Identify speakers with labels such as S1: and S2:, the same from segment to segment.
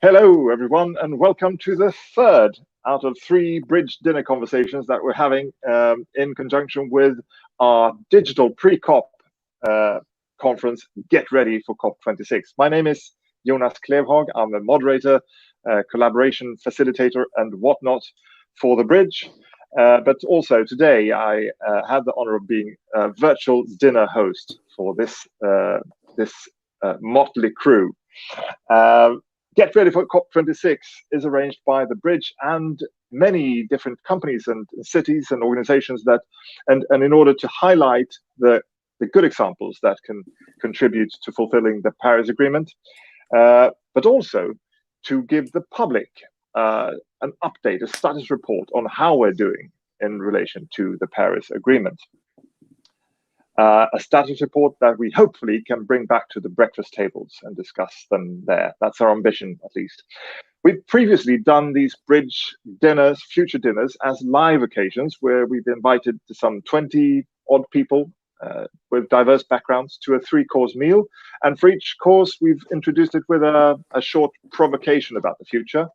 S1: Hello, everyone, and welcome to the third out of three bridge dinner conversations that we're having in conjunction with our digital pre-COP uh, conference, Get Ready for COP26. My name is Jonas Klevhag. I'm the moderator, collaboration facilitator, and whatnot for the bridge. But also today, I have the honor of being a virtual dinner host for this motley crew. Get Ready for COP26 is arranged by the Bridge and many different companies and cities and organizations and in order to highlight the good examples that can contribute to fulfilling the Paris Agreement, but also to give the public an update, a status report on how we're doing in relation to the Paris Agreement. A status report that we hopefully can bring back to the breakfast tables and discuss them there. That's our ambition, at least. We've previously done these bridge dinners, future dinners, as live occasions where we've invited some 20 odd people with diverse backgrounds to a three-course meal. And for each course, we've introduced it with a short provocation about the future,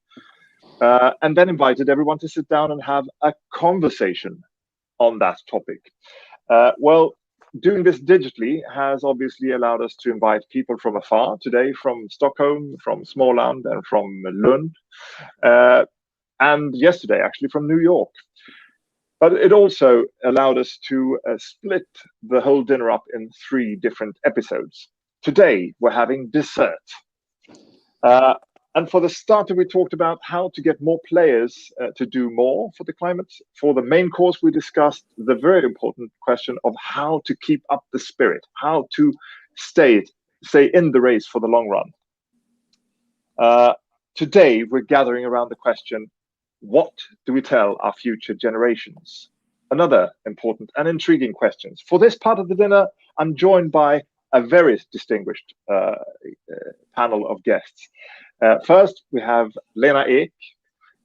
S1: and then invited everyone to sit down and have a conversation on that topic. Doing this digitally has obviously allowed us to invite people from afar, today from Stockholm, from Småland, and from Lund, and yesterday actually from New York. But it also allowed us to split the whole dinner up in three different episodes. Today we're having dessert. And for the starter, we talked about how to get more players to do more for the climate. For the main course, we discussed the very important question of how to keep up the spirit, how to stay in the race for the long run. Today, we're gathering around the question, what do we tell our future generations? Another important and intriguing question. For this part of the dinner, I'm joined by a very distinguished panel of guests. First, we have Lena Ek,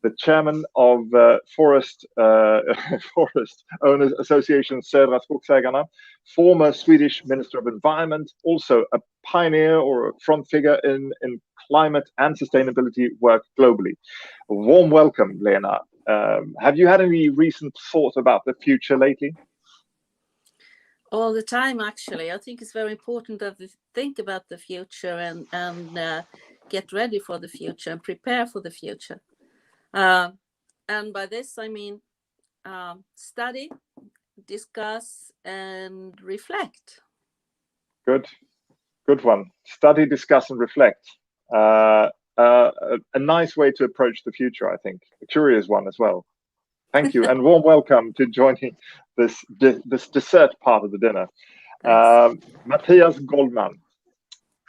S1: the chairman of Forest Owners Association Södra Skogsägarna, former Swedish Minister of Environment, also a pioneer or a front figure in climate and sustainability work globally. A warm welcome, Lena. Have you had any recent thoughts about the future lately?
S2: All the time, actually. I think it's very important that we think about the future and get ready for the future and prepare for the future. And by this, I mean study, discuss, and reflect.
S1: Good one. Study, discuss, and reflect. A nice way to approach the future, I think. A curious one as well. Thank you, and warm welcome to joining this dessert part of the dinner. Matthias Goldman,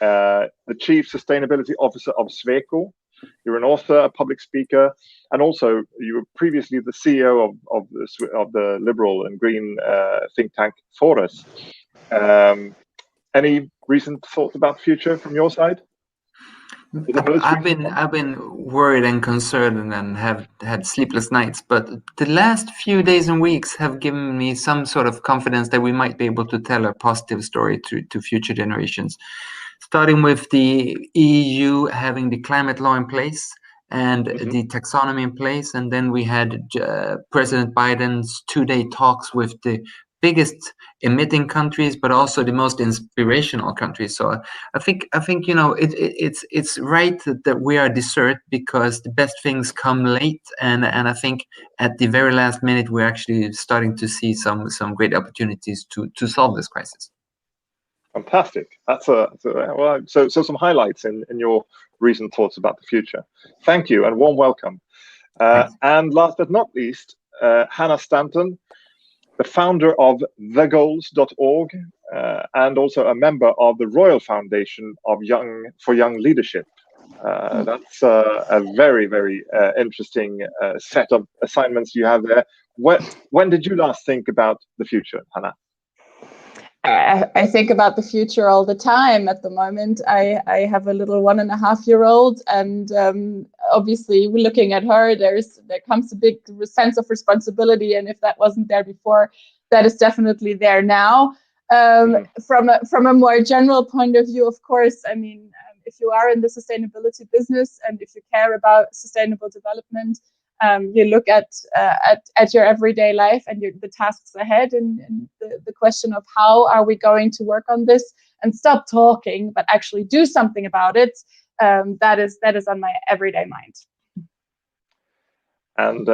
S1: the Chief Sustainability Officer of Sweco. You're an author, a public speaker, and also you were previously the CEO of the liberal and green think tank Fores. Any recent thoughts about the future from your side?
S3: I've been worried and concerned and have had sleepless nights, but the last few days and weeks have given me some sort of confidence that we might be able to tell a positive story to future generations. Starting with the EU having the climate law in place and the taxonomy in place, and then we had President Biden's 2-day talks with the biggest emitting countries, but also the most inspirational countries. So I think it's right that we are dessert because the best things come late, and I think at the very last minute we're actually starting to see some great opportunities to solve this crisis.
S1: Fantastic. That's so some highlights in your recent thoughts about the future. Thank you and warm welcome. And last but not least, Hannah Stanton, the founder of thegoals.org, and also a member of the Royal Foundation for Young Leadership. That's a very, very interesting set of assignments you have there. When did you last think about the future, Hannah?
S4: I think about the future all the time. At the moment, I have a little 1.5-year-old, and obviously, we're looking at her. There comes a big sense of responsibility, and if that wasn't there before, that is definitely there now. From a more general point of view, of course, I mean, if you are in the sustainability business and if you care about sustainable development, you look at your everyday life and the tasks ahead, and the question of how are we going to work on this and stop talking but actually do something about it. That is on my everyday mind.
S1: And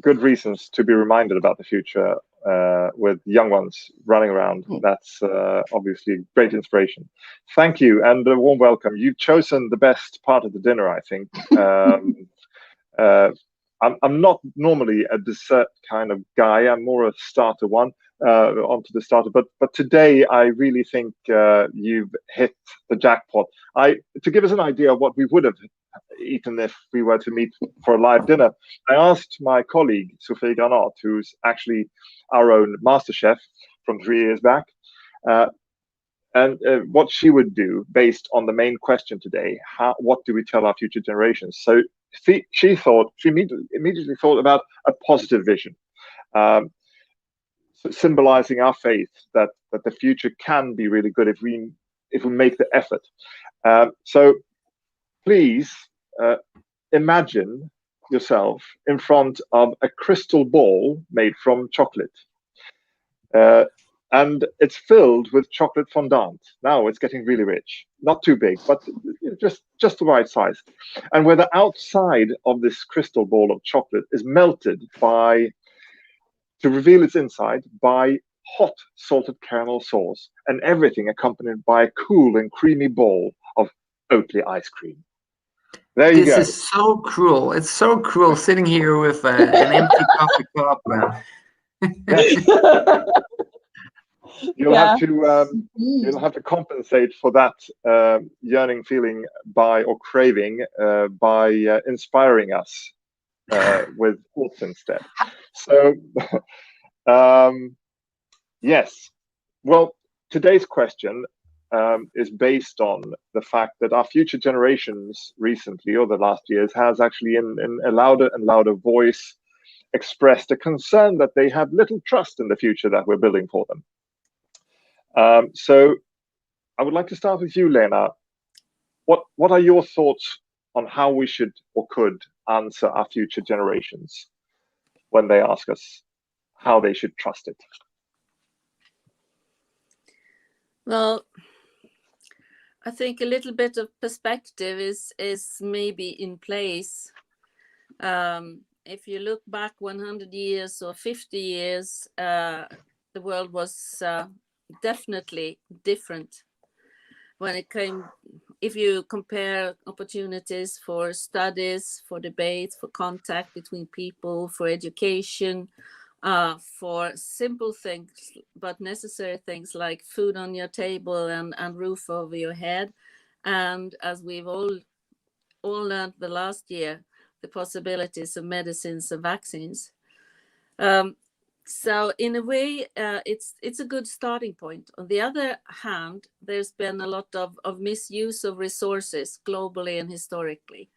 S1: good reasons to be reminded about the future with young ones running around. That's obviously great inspiration. Thank you, and a warm welcome. You've chosen the best part of the dinner, I think. I'm not normally a dessert kind of guy. I'm more a starter one, onto the starter. But today I really think you've hit the jackpot. To give us an idea of what we would have eaten if we were to meet for a live dinner, I asked my colleague Sofie Granat, who's actually our own master chef from 3 years back, and what she would do based on the main question today: what do we tell our future generations? So she immediately thought about a positive vision, symbolizing our faith that the future can be really good if we make the effort. So please imagine yourself in front of a crystal ball made from chocolate. And it's filled with chocolate fondant. Now it's getting really rich. Not too big, but just the right size. And where the outside of this crystal ball of chocolate is melted to reveal its inside by hot salted caramel sauce, and everything accompanied by a cool and creamy bowl of Oatly ice cream. There you go.
S3: This is so cruel. It's so cruel sitting here with an empty coffee cup.
S1: You'll have to compensate for that yearning feeling or craving by inspiring us with thoughts instead. So yes, well, today's question is based on the fact that our future generations recently, or the last years, has actually in a louder and louder voice expressed a concern that they have little trust in the future that we're building for them. So I would like to start with you, Lena. What are your thoughts on how we should or could answer our future generations when they ask us how they should trust it?
S2: Well, I think a little bit of perspective is maybe in place. If you look back 100 years or 50 years, the world was definitely different when it came. If you compare opportunities for studies, for debate, for contact between people, for education, for simple things but necessary things like food on your table and roof over your head, and as we've all learned the last year, the possibilities of medicines and vaccines. So in a way, it's a good starting point. On the other hand, there's been a lot of misuse of resources globally and historically.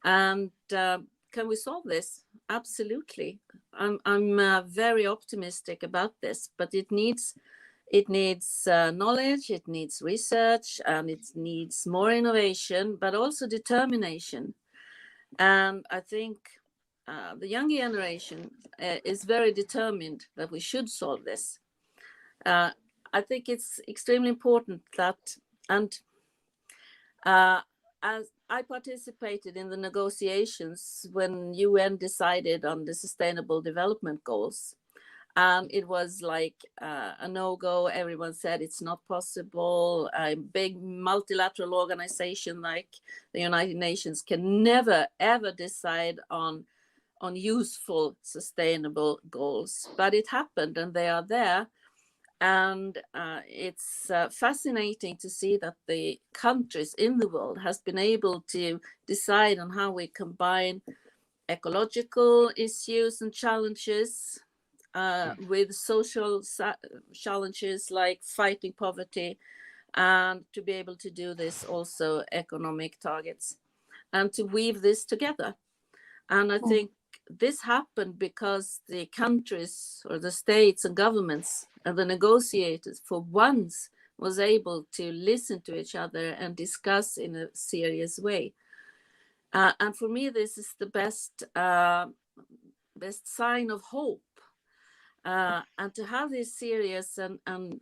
S2: And can we solve this? Absolutely. I'm very optimistic about this, but it needs knowledge, it needs research, and it needs more innovation, but also determination. And I think the younger generation is very determined that we should solve this. I think it's extremely important that, and as I participated in the negotiations when UN decided on the Sustainable Development Goals, and it was like a no-go. Everyone said it's not possible. A big multilateral organization like the United Nations can never, ever decide on useful, sustainable goals. But it happened, and they are there. And it's fascinating to see that the countries in the world has been able to decide on how we combine ecological issues and challenges with social challenges like fighting poverty, and to be able to do this also economic targets, and to weave this together. And I think this happened because the countries or the states and governments and the negotiators for once was able to listen to each other and discuss in a serious way. And for me, this is the best sign of hope. And to have these serious and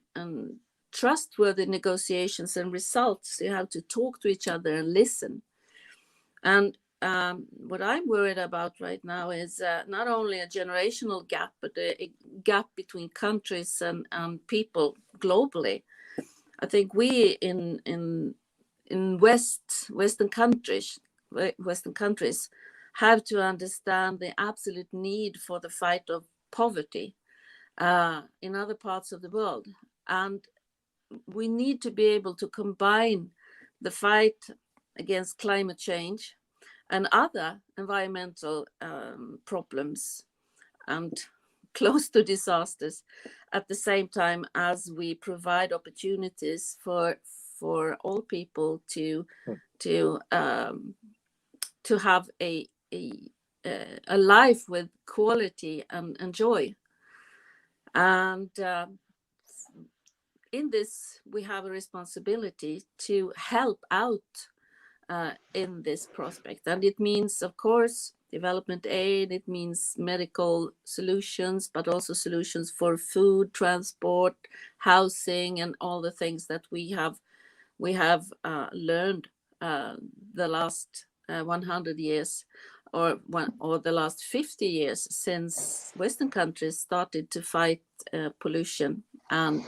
S2: trustworthy negotiations and results, you have to talk to each other and listen. And what I'm worried about right now is not only a generational gap, but a gap between countries and people globally. I think we in Western countries have to understand the absolute need for the fight of poverty in other parts of the world. And we need to be able to combine the fight against climate change and other environmental problems and close to disasters at the same time as we provide opportunities for all people to have a life with quality and joy. And in this, we have a responsibility to help out in this prospect. And it means, of course, development aid, it means medical solutions, but also solutions for food, transport, housing, and all the things that we have learned the last 100 years or the last 50 years since Western countries started to fight pollution and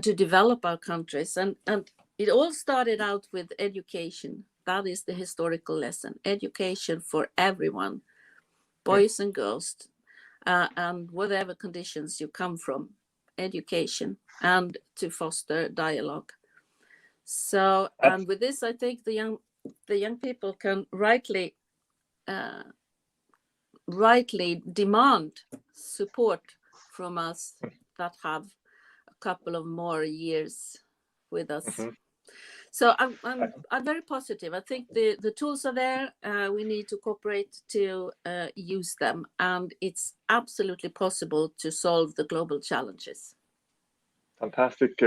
S2: to develop our countries. And it all started out with education. That is the historical lesson. Education for everyone, boys and girls, and whatever conditions you come from. Education and to foster dialogue. So, and with this, I think the young people can rightly demand support from us that have a couple of more years with us. Mm-hmm. So I'm very positive. I think the tools are there. We need to cooperate to use them, and it's absolutely possible to solve the global challenges.
S1: Fantastic,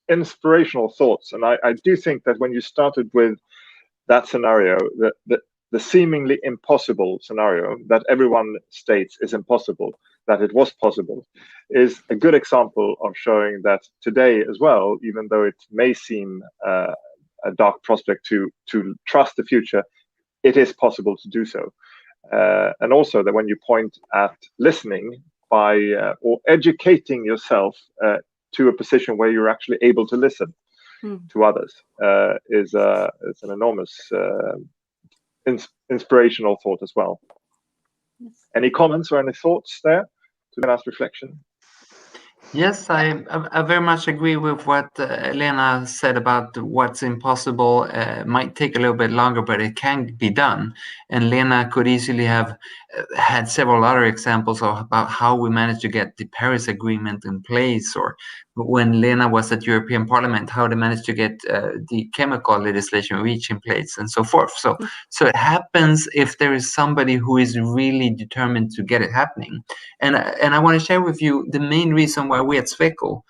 S1: inspirational thoughts. And I do think that when you started with that scenario, the seemingly impossible scenario that everyone states is impossible, that it was possible, is a good example of showing that today as well, even though it may seem a dark prospect to trust the future, it is possible to do so. And also that when you point at listening by or educating yourself to a position where you're actually able to listen to others is an enormous inspirational thought as well. Yes. Any comments or any thoughts there to the last reflection?
S3: Yes, I very much agree with what Lena said about what's impossible. Might take a little bit longer, but it can be done. And Lena could easily have had several other examples about how we managed to get the Paris Agreement in place, or when Lena was at European Parliament, how they managed to get the chemical legislation REACH in place, and so forth. So it happens if there is somebody who is really determined to get it happening. And I want to share with you the main reason why we at Sweco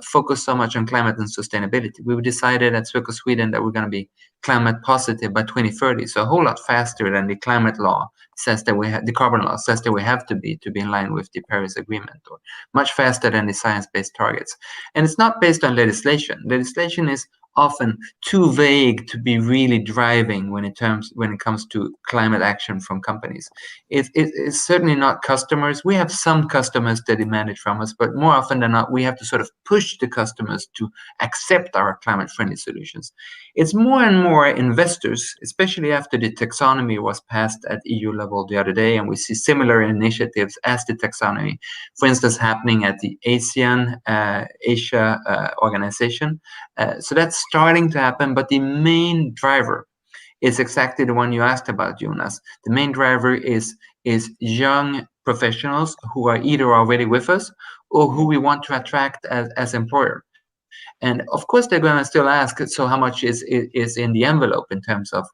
S3: focus so much on climate and sustainability. We've decided at Sweco Sweden that we're going to be climate positive by 2030, so a whole lot faster than the climate law says that the carbon law says that we have to be in line with the Paris Agreement, or much faster than the science-based targets. And it's not based on legislation. Legislation is often too vague to be really driving when it comes to climate action from companies. It's certainly not customers. We have some customers that demand it from us, but more often than not, we have to sort of push the customers to accept our climate-friendly solutions. It's more and more investors, especially after the taxonomy was passed at EU level the other day, and we see similar initiatives as the taxonomy, for instance, happening at the ASEAN Asia organization. So that's starting to happen, but the main driver is exactly the one you asked about, Jonas. The main driver is young professionals who are either already with us or who we want to attract as employer. And of course, they're going to still ask, so how much is in the envelope in terms of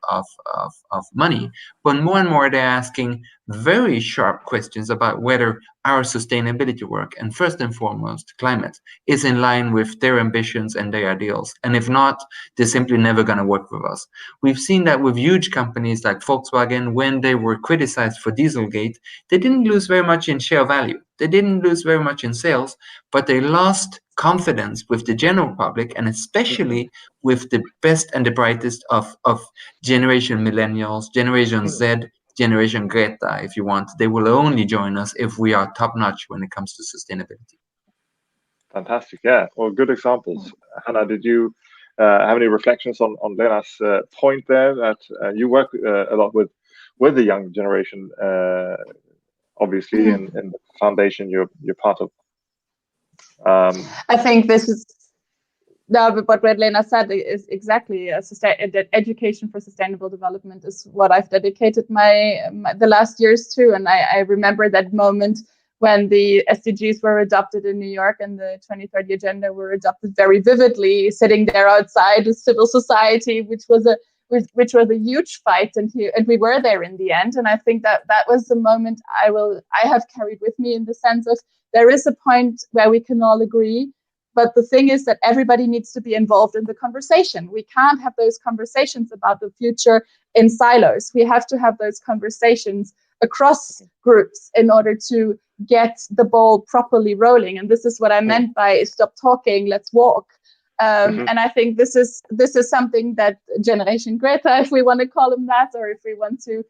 S3: money? But more and more, they're asking, very sharp questions about whether our sustainability work, and first and foremost climate, is in line with their ambitions and their ideals. And if not, they're simply never going to work with us. We've seen that with huge companies like Volkswagen. When they were criticized for Dieselgate, they didn't lose very much in share value. They didn't lose very much in sales, but they lost confidence with the general public, and especially with the best and the brightest of generation millennials, Generation Z, Generation Greta, if you want. They will only join us if we are top-notch when it comes to sustainability.
S1: Fantastic. Yeah, well, good examples. Hannah, did you have any reflections on Lena's point there, that you work a lot with the young generation, obviously, in the foundation you're part of?
S4: I think this is but what Lena said is exactly that education for sustainable development is what I've dedicated the last years to. And I remember that moment when the SDGs were adopted in New York and the 2030 agenda were adopted very vividly, sitting there outside with civil society, which was a huge fight, and we were there in the end. And I think that was the moment I have carried with me, in the sense of there is a point where we can all agree. But the thing is that everybody needs to be involved in the conversation. We can't have those conversations about the future in silos. We have to have those conversations across groups in order to get the ball properly rolling. And this is what I meant by stop talking, let's walk. And I think this is something that Generation Greta, if we want to call them that, or if we want to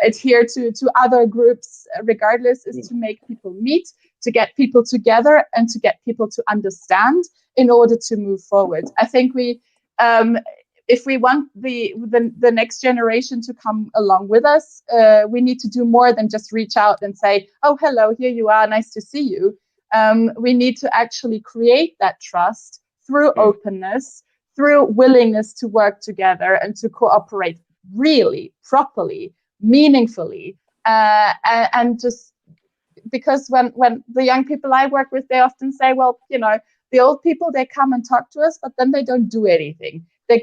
S4: adhere to other groups, regardless, is to make people meet, to get people together, and to get people to understand in order to move forward. I think if we want the next generation to come along with us, we need to do more than just reach out and say, oh, hello, here you are, nice to see you. We need to actually create that trust through openness, through willingness to work together and to cooperate really, properly, meaningfully, and just because when the young people I work with, they often say, well, the old people, they come and talk to us, but then they don't do anything. They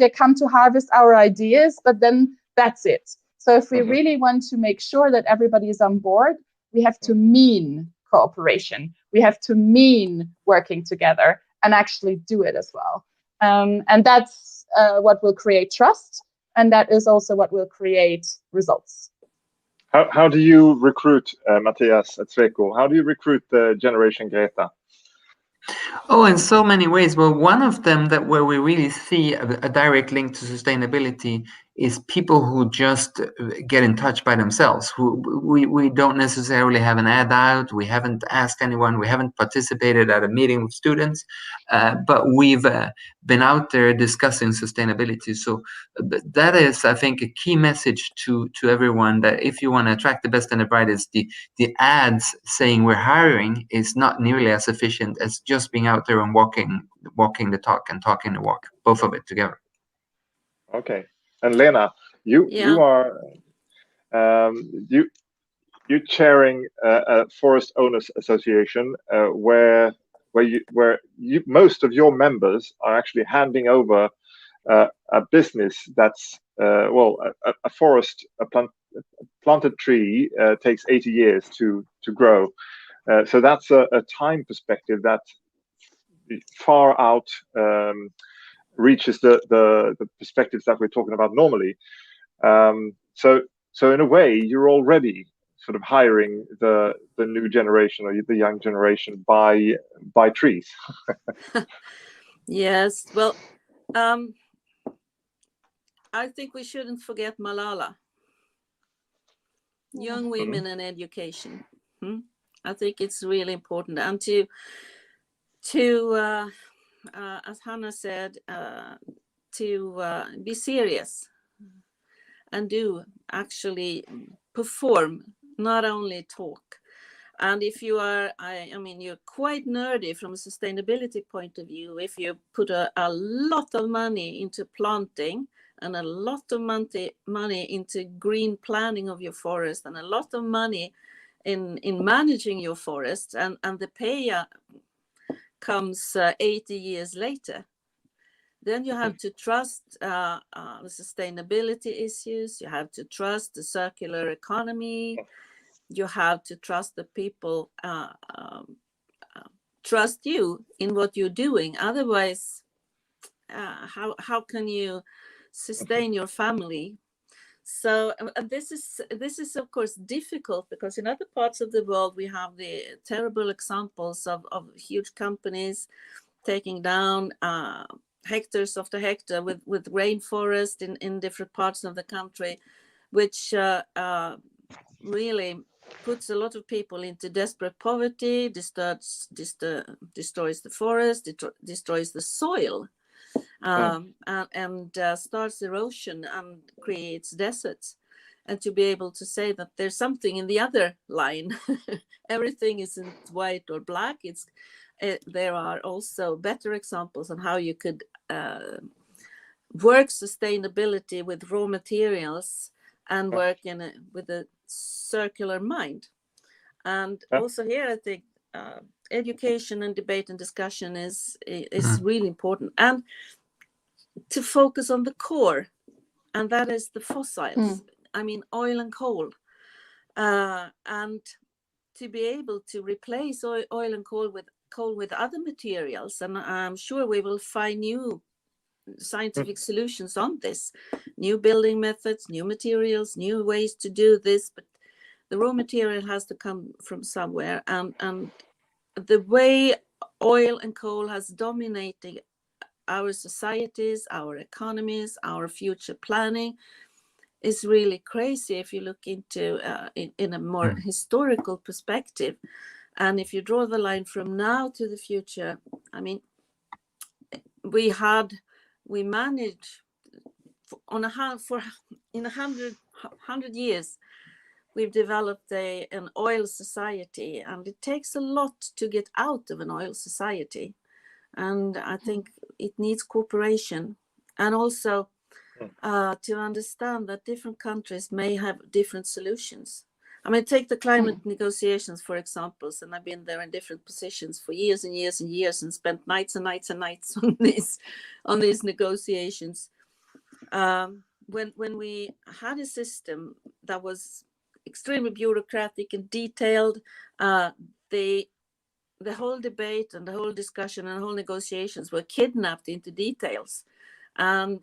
S4: come to harvest our ideas, but then that's it. So if we really want to make sure that everybody is on board, we have to mean cooperation. We have to mean working together and actually do it as well. And that's what will create trust. And that is also what will create results.
S1: How do you recruit, Matthias at Sweco? How do you recruit the Generation Greta?
S3: Oh, in so many ways. Well, one of them where we really see a direct link to sustainability is people who just get in touch by themselves. We don't necessarily have an ad out. We haven't asked anyone. We haven't participated at a meeting with students, but we've been out there discussing sustainability. So that is, I think, a key message to everyone, that if you want to attract the best and the brightest, the ads saying we're hiring is not nearly as efficient as just being out there and walking the talk and talking the walk, both of it together.
S1: Okay. And Lena, you are you're chairing a Forest Owners Association where most of your members are actually handing over a business that's a forest, a planted tree takes 80 years to grow. So that's a time perspective that far out reaches the perspectives that we're talking about normally. So in a way, you're already sort of hiring the new generation or the young generation by trees.
S2: Yes, well, I think we shouldn't forget Malala. Young women and education. I think it's really important, and to as Hannah said, to be serious and do actually perform, not only talk. And if you are, I mean, you're quite nerdy from a sustainability point of view, if you put a lot of money into planting and a lot of money into green planning of your forest and a lot of money in managing your forest, and the pay comes 80 years later, Then you have to trust the sustainability issues. You have to trust the circular economy. You have to trust the people trust you in what you're doing. Otherwise, how can you sustain your family? So this is of course difficult, because in other parts of the world we have the terrible examples of huge companies taking down hectares after hectare with rainforest in different parts of the country, which really puts a lot of people into desperate poverty, destroys the forest, destroys the soil, and starts erosion and creates deserts. And to be able to say that there's something in the other line, everything isn't white or black. There are also better examples on how you could work sustainability with raw materials and work with a circular mind. And also here, I think education and debate and discussion is really important, and to focus on the core, and that is the fossils. I mean, oil and coal, and to be able to replace oil and coal with other materials. And I'm sure we will find new scientific solutions on this, new building methods, new materials, new ways to do this. But the raw material has to come from somewhere, and the way oil and coal has dominated our societies, our economies, our future planning is really crazy if you look into in a more historical perspective. And if you draw the line from now to the future, I mean, we managed in 100 years, we've developed an oil society, and it takes a lot to get out of an oil society. And I think it needs cooperation, and also to understand that different countries may have different solutions. I mean, take the climate negotiations, for example, and I've been there in different positions for years and years and years, and spent nights and nights and nights on these negotiations. When we had a system that was extremely bureaucratic and detailed, the whole debate and the whole discussion and the whole negotiations were kidnapped into details, and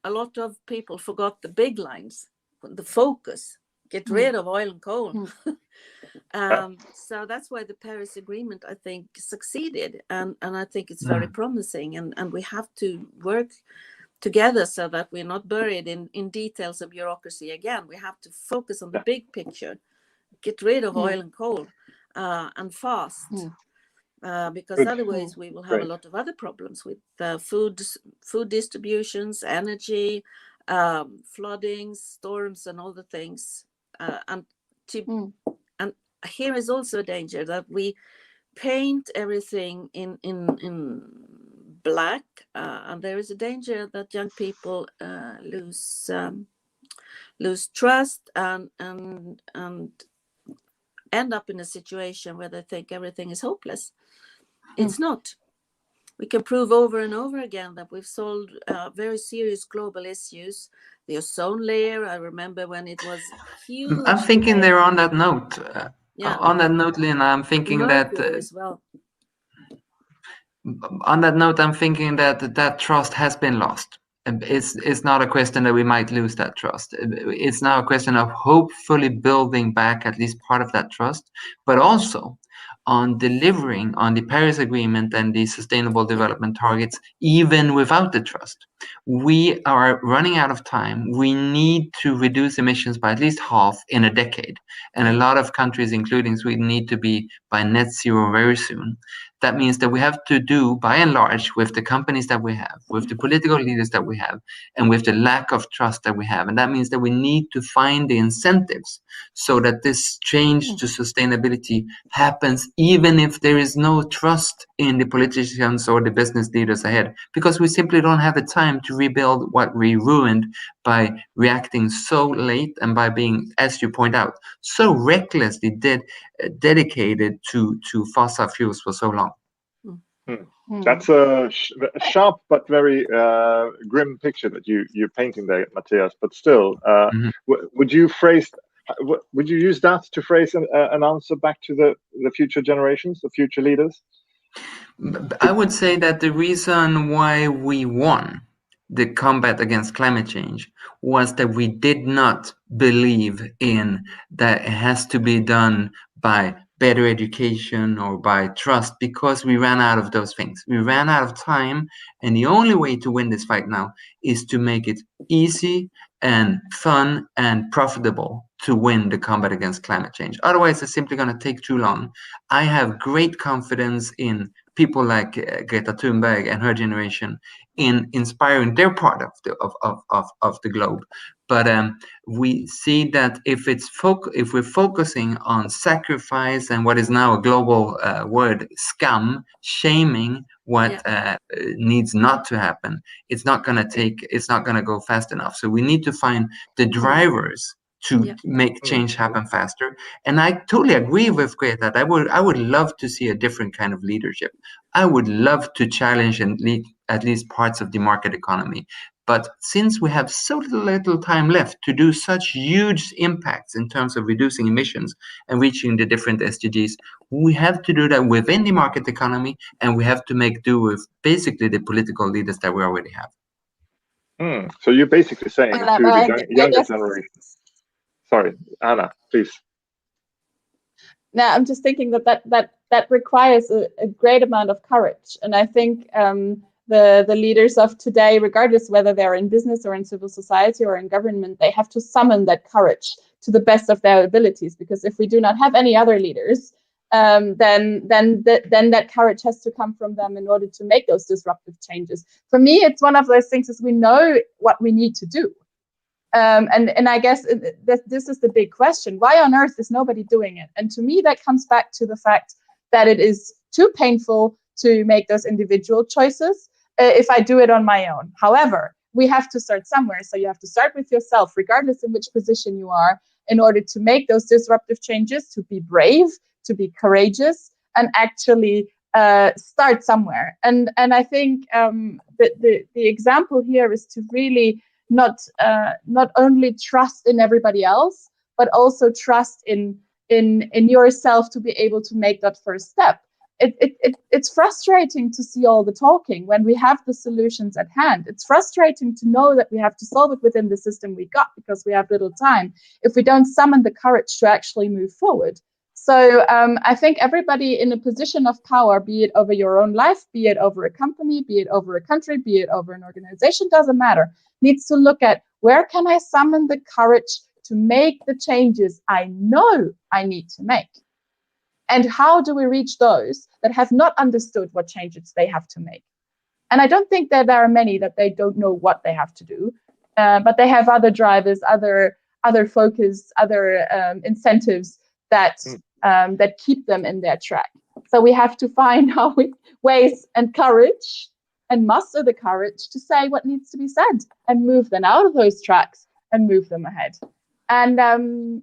S2: a lot of people forgot the big lines, the focus. Get rid of oil and coal. So that's why the Paris Agreement, I think, succeeded. And I think it's very promising. And we have to work together so that we're not buried in details of bureaucracy again. We have to focus on the big picture, get rid of oil and coal, and fast. Because otherwise we will have a lot of other problems with food distributions, energy, floodings, storms, and all the things. And here is also a danger that we paint everything in black, and there is a danger that young people lose trust and end up in a situation where they think everything is hopeless. It's not. We can prove over and over again that we've solved very serious global issues. The ozone layer, I remember when it was huge.
S3: I'm thinking there on that note. On that note, Lena, I'm thinking
S2: Mercury as well.
S3: On that note, I'm thinking that trust has been lost. It's not a question that we might lose that trust. It's now a question of hopefully building back at least part of that trust, but also on delivering on the Paris Agreement and the Sustainable Development Targets, even without the trust. We are running out of time. We need to reduce emissions by at least half in a decade. And a lot of countries, including Sweden, need to be by net zero very soon. That means that we have to do, by and large, with the companies that we have, with the political leaders that we have, and with the lack of trust that we have. And that means that we need to find the incentives so that this change to sustainability happens, even if there is no trust in the politicians or the business leaders ahead, because we simply don't have the time to rebuild what we ruined by reacting so late and by being, as you point out, so recklessly dedicated to fossil fuels for so long.
S1: That's a sharp but very grim picture that you're painting there, Matthias. But still, would you use that to phrase an answer back to the future generations, the future leaders?
S3: I would say that the reason why we won the combat against climate change was that we did not believe in that it has to be done by better education or by trust, because we ran out of those things. We ran out of time, and the only way to win this fight now is to make it easy and fun and profitable to win the combat against climate change. Otherwise, it's simply going to take too long. I have great confidence in people like Greta Thunberg and her generation in inspiring their part of the globe. But we see that if we're focusing on sacrifice and what is now a global word, scam, shaming what needs not to happen, it's not going to go fast enough. So we need to find the drivers to make change happen faster. And I totally agree with Greta. I would love to see a different kind of leadership. I would love to challenge and lead at least parts of the market economy. But since we have so little time left to do such huge impacts in terms of reducing emissions and reaching the different SDGs, we have to do that within the market economy, and we have to make do with basically the political leaders that we already have.
S1: So you're basically saying to the younger generation. Sorry, Anna, please.
S4: No, I'm just thinking that requires a great amount of courage, and I think the leaders of today, regardless whether they're in business or in civil society or in government, they have to summon that courage to the best of their abilities. Because if we do not have any other leaders, then that courage has to come from them in order to make those disruptive changes. For me, it's one of those things is we know what we need to do. And I guess this is the big question. Why on earth is nobody doing it? And to me, that comes back to the fact that it is too painful to make those individual choices if I do it on my own. However, we have to start somewhere. So you have to start with yourself, regardless in which position you are, in order to make those disruptive changes, to be brave, to be courageous, and actually start somewhere. And I think the example here is to really not only trust in everybody else, but also trust in yourself to be able to make that first step. It's frustrating to see all the talking when we have the solutions at hand. It's frustrating to know that we have to solve it within the system we got because we have little time, if we don't summon the courage to actually move forward. So I think everybody in a position of power, be it over your own life, be it over a company, be it over a country, be it over an organization, doesn't matter, needs to look at where can I summon the courage to make the changes I know I need to make? And how do we reach those that have not understood what changes they have to make? And I don't think that there are many that they don't know what they have to do, but they have other drivers, other focus, other incentives that keep them in their track. So we have to find ways and courage and muster the courage to say what needs to be said and move them out of those tracks and move them ahead. And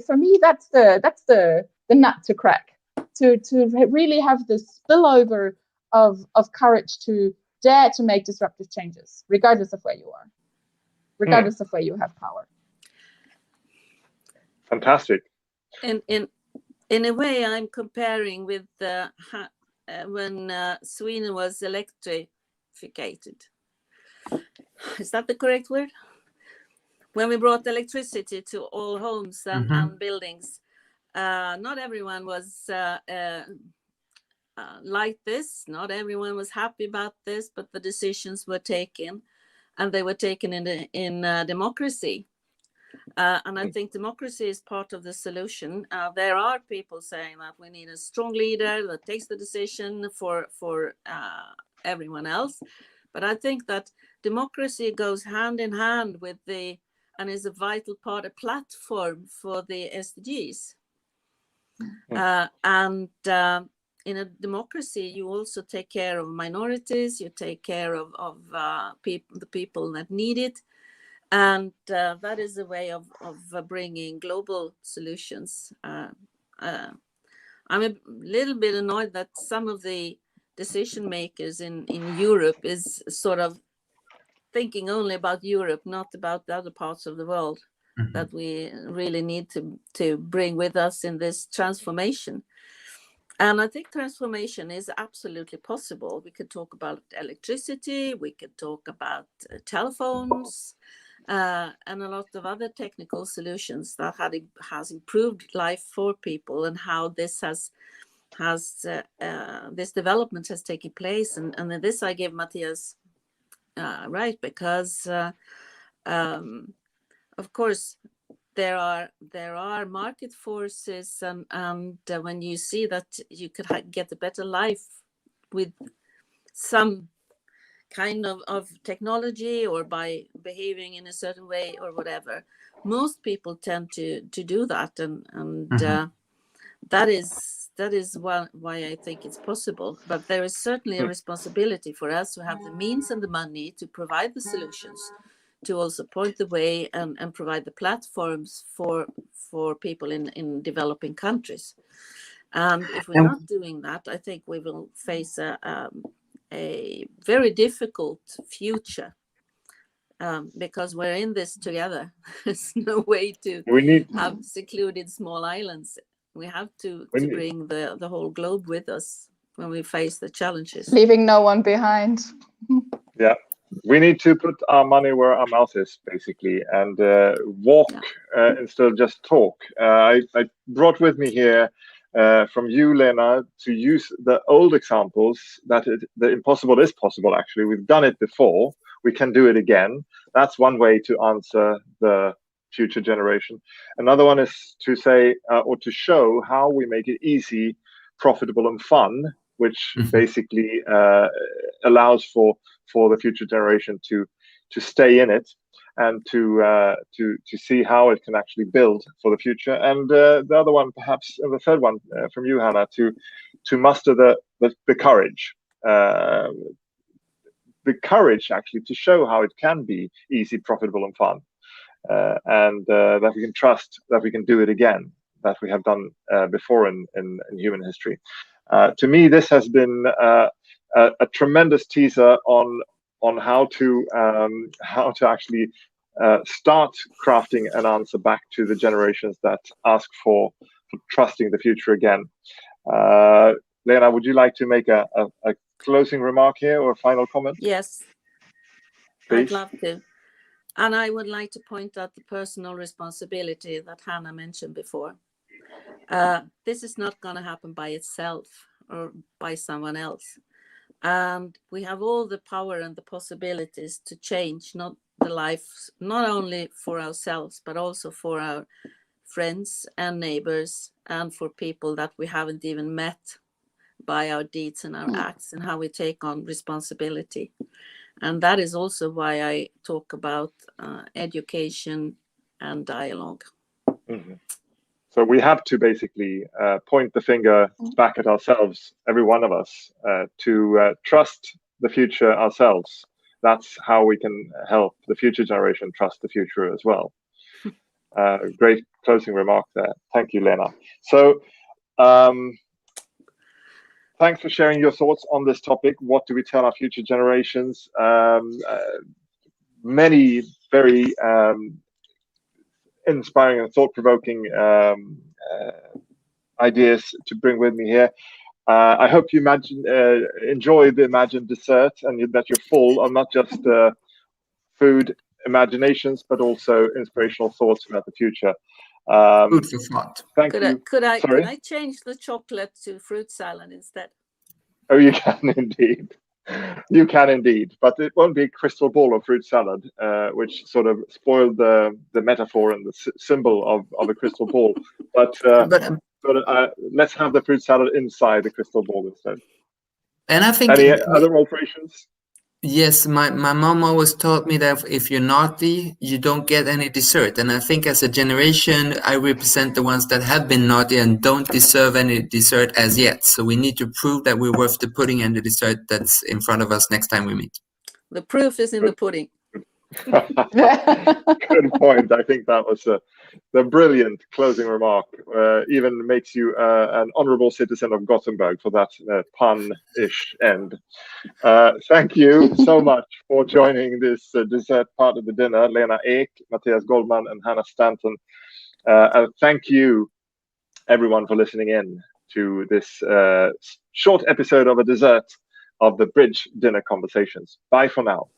S4: for me, that's the nut to crack, to really have this spillover of courage to dare to make disruptive changes, regardless of where you are, regardless of where you have power.
S1: Fantastic.
S2: In a way, I'm comparing with when Sweden was electrified. Is that the correct word? When we brought electricity to all homes and buildings. Not everyone was like this. Not everyone was happy about this, but the decisions were taken, and they were taken in democracy. And I think democracy is part of the solution. There are people saying that we need a strong leader that takes the decision for everyone else. But I think that democracy goes hand in hand with and is a vital part, a platform for the SDGs. And in a democracy, you also take care of minorities, you take care of the people that need it. And that is a way of bringing global solutions. I'm a little bit annoyed that some of the decision makers in Europe is sort of thinking only about Europe, not about the other parts of the world that we really need to bring with us in this transformation. And I think transformation is absolutely possible. We could talk about electricity, we could talk about telephones, and a lot of other technical solutions that has improved life for people, and how this this development has taken place. And this I give Matthias right, because of course there are market forces, and when you see that you could get a better life with some kind of technology, or by behaving in a certain way or whatever, most people tend to do that, and that is why I think it's possible. But there is certainly a responsibility for us to have the means and the money to provide the solutions, to also point the way and provide the platforms for people in developing countries. And if we're not doing that, I think we will face a very difficult future, because we're in this together. There's no way to have secluded small islands. We have to bring the whole globe with us when we face the challenges.
S4: Leaving no one behind.
S1: Yeah, we need to put our money where our mouth is, basically, and walk instead of just talk. I brought with me here from you, Lena, to use the old examples that the impossible is possible. Actually, we've done it before. We can do it again. That's one way to answer the future generation. Another one is to say or to show how we make it easy, profitable, and fun, which basically allows for the future generation to stay in it, and to see how it can actually build for the future. And the other one, perhaps, and the third one from you, Hannah, to muster the courage. The courage actually to show how it can be easy, profitable, and fun, and that we can trust that we can do it again, that we have done before in human history. To me, this has been a tremendous teaser on how to actually start crafting an answer back to the generations that ask for trusting the future again. Lena, would you like to make a closing remark here, or a final comment?
S2: Yes,
S1: please.
S2: I'd love to. And I would like to point out the personal responsibility that Hannah mentioned before. This is not going to happen by itself or by someone else. And we have all the power and the possibilities to change not the life, not only for ourselves, but also for our friends and neighbors, and for people that we haven't even met, by our deeds and our acts, and how we take on responsibility. And that is also why I talk about education and dialogue.
S1: So we have to basically point the finger back at ourselves, every one of us, to trust the future ourselves. That's how we can help the future generation trust the future as well. Great closing remark there. Thank you, Lena. So thanks for sharing your thoughts on this topic. What do we tell our future generations? Many very inspiring and thought-provoking ideas to bring with me here. I hope you enjoy the imagined dessert, and that you're full of not just food imaginations, but also inspirational thoughts about the future.
S3: Food for thought.
S1: Thank you.
S2: Could I change the chocolate to fruit salad instead?
S1: Oh, you can indeed. You can indeed, but it won't be a crystal ball of fruit salad, which sort of spoiled the metaphor and the symbol of a crystal ball. But let's have the fruit salad inside the crystal ball instead.
S3: And I think
S1: any other alterations?
S3: Yes, my mom always taught me that if you're naughty, you don't get any dessert. And I think as a generation, I represent the ones that have been naughty and don't deserve any dessert as yet. So we need to prove that we're worth the pudding and the dessert that's in front of us next time we meet.
S2: The proof is in the pudding.
S1: Good point. I think that was the brilliant closing remark. Even makes you an honorable citizen of Gothenburg for that pun-ish end. Thank you so much for joining this dessert part of the dinner, Lena Ek, Matthias Goldman, and Hannah Stanton. And thank you, everyone, for listening in to this short episode of a dessert of the Bridge Dinner Conversations. Bye for now.